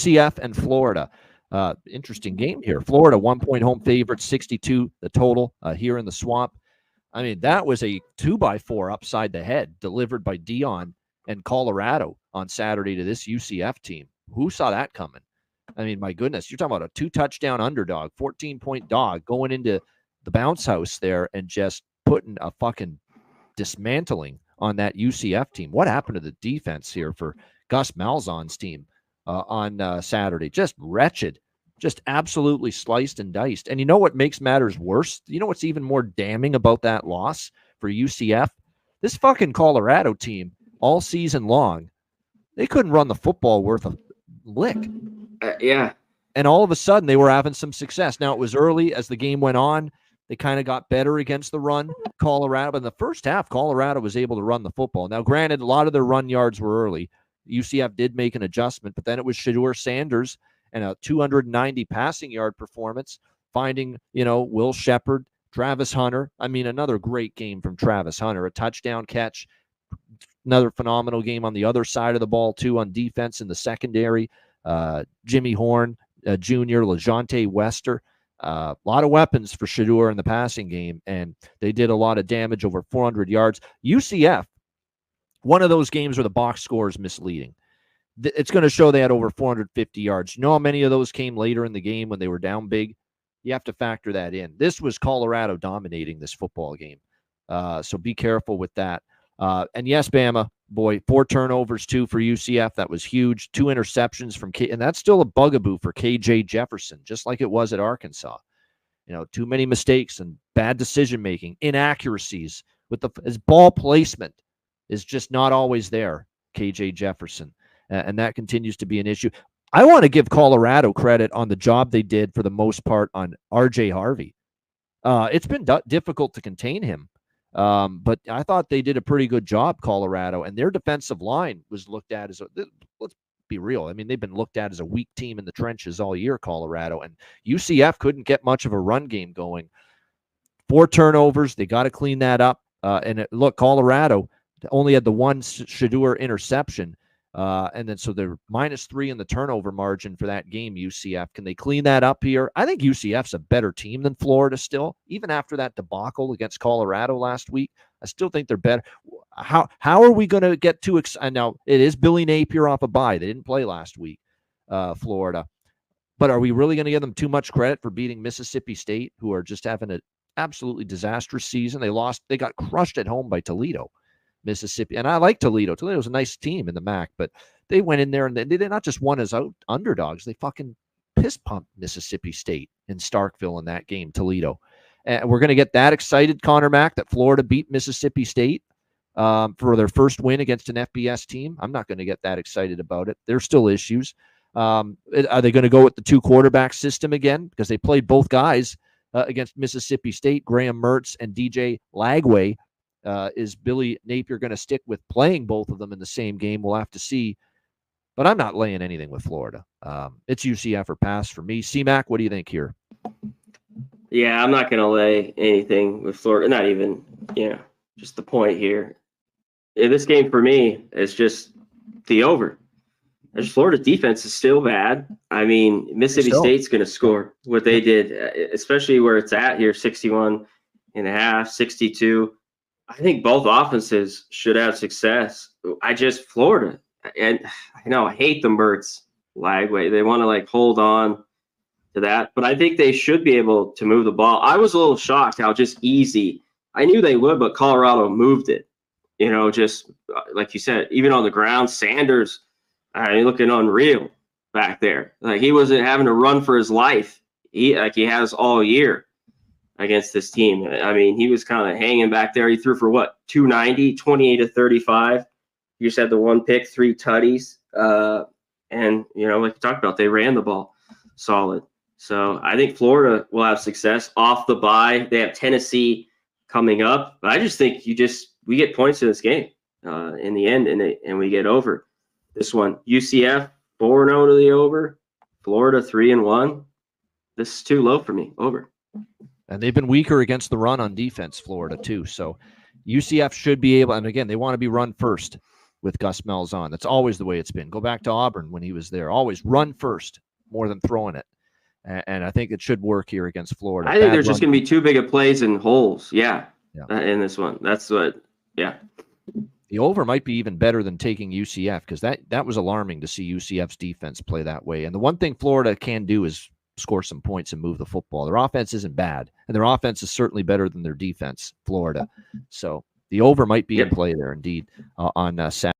UCF and Florida. Interesting game here. Florida 1-point home favorite, 62 the total here in the Swamp. I mean, that was a 2x4 upside the head delivered by Dion and Colorado on Saturday to this UCF team. Who saw that coming? I mean, my goodness, you're talking about a 2-touchdown underdog, 14-point dog going into the bounce house there and just putting a fucking dismantling on that UCF team. What happened to the defense here for Gus Malzahn's team on Saturday? Just wretched, just absolutely sliced and diced. And you know what makes matters worse? You know what's even more damning about that loss for UCF? This fucking Colorado team all season long, they couldn't run the football worth a lick. Yeah. And all of a sudden, they were having some success. Now, it was early as the game went on. They kind of got better against the run, Colorado. But in the first half, Colorado was able to run the football. Now, granted, a lot of their run yards were early. UCF did make an adjustment, but then it was Shedeur Sanders and a 290 passing yard performance, finding, Will Shepard, Travis Hunter. I mean, another great game from Travis Hunter, a touchdown catch, another phenomenal game on the other side of the ball, too, on defense in the secondary. Jimmy Horn, Jr., LeJonte Wester. A lot of weapons for Shedeur in the passing game, and they did a lot of damage, over 400 yards. UCF, one of those games where the box score is misleading. It's going to show they had over 450 yards. You know how many of those came later in the game when they were down big? You have to factor that in. This was Colorado dominating this football game, so be careful with that. And yes, Bama, boy, 4 turnovers, too, for UCF. That was huge. 2 interceptions from and that's still a bugaboo for KJ Jefferson, just like it was at Arkansas. Too many mistakes and bad decision-making, inaccuracies with his ball placement is just not always there, KJ Jefferson. And that continues to be an issue. I want to give Colorado credit on the job they did for the most part on RJ Harvey. It's been difficult to contain him. But I thought they did a pretty good job, Colorado, and their defensive line was looked at as let's be real. I mean, they've been looked at as a weak team in the trenches all year, Colorado, and UCF couldn't get much of a run game going. 4 turnovers. They got to clean that up. Look, Colorado only had the one Shedeur interception. And then so they're -3 in the turnover margin for that game, UCF. Can they clean that up here? I think UCF's a better team than Florida still. Even after that debacle against Colorado last week, I still think they're better. How are we going to get too excited? Now, it is Billy Napier off a bye. They didn't play last week, Florida. But are we really going to give them too much credit for beating Mississippi State, who are just having an absolutely disastrous season? They got crushed at home by Toledo. Mississippi, and I like Toledo. Toledo's a nice team in the MAC, but they went in there and they not just won as underdogs. They fucking piss-pumped Mississippi State in Starkville in that game, Toledo. And we're going to get that excited, Connor Mack, that Florida beat Mississippi State for their first win against an FBS team. I'm not going to get that excited about it. There's still issues. Are they going to go with the 2-quarterback system again? Because they played both guys against Mississippi State, Graham Mertz and DJ Lagway. Is Billy Napier going to stick with playing both of them in the same game? We'll have to see. But I'm not laying anything with Florida. It's UCF or pass for me. C-Mac, what do you think here? Yeah, I'm not going to lay anything with Florida. Not even, just the point here. This game for me is just the over. Florida defense is still bad. I mean, Mississippi State's going to score what they did, especially where it's at here, 61.5, 62. I think both offenses should have success. Florida, and I hate the Mertz Lagway. They want to hold on to that, but I think they should be able to move the ball. I was a little shocked how just easy. I knew they would, but Colorado moved it. Just like you said, even on the ground, Sanders, looking unreal back there. He wasn't having to run for his life. He has all year against this team. I mean, he was kind of hanging back there. He threw for 290, 28 of 35. You just had the 1 pick, 3 tutties. And, like we talked about, they ran the ball solid. So I think Florida will have success off the bye. They have Tennessee coming up. But I just think we get points in this game in the end, and we get over this one. UCF 4-0 to the over. Florida 3-1. This is too low for me. Over. And they've been weaker against the run on defense, Florida, too. So UCF should be able, and again, they want to be run first. with Gus Malzahn. That's always the way it's been. Go back to Auburn when he was there. Always run first more than throwing it. And I think it should work here against Florida. I think there's just going to be too big of plays and holes. Yeah. In this one. That's what, yeah. The over might be even better than taking UCF, because that was alarming to see UCF's defense play that way. And the one thing Florida can do is score some points and move the football. Their offense isn't bad, and their offense is certainly better than their defense, Florida. So the over might be in play there indeed on Saturday.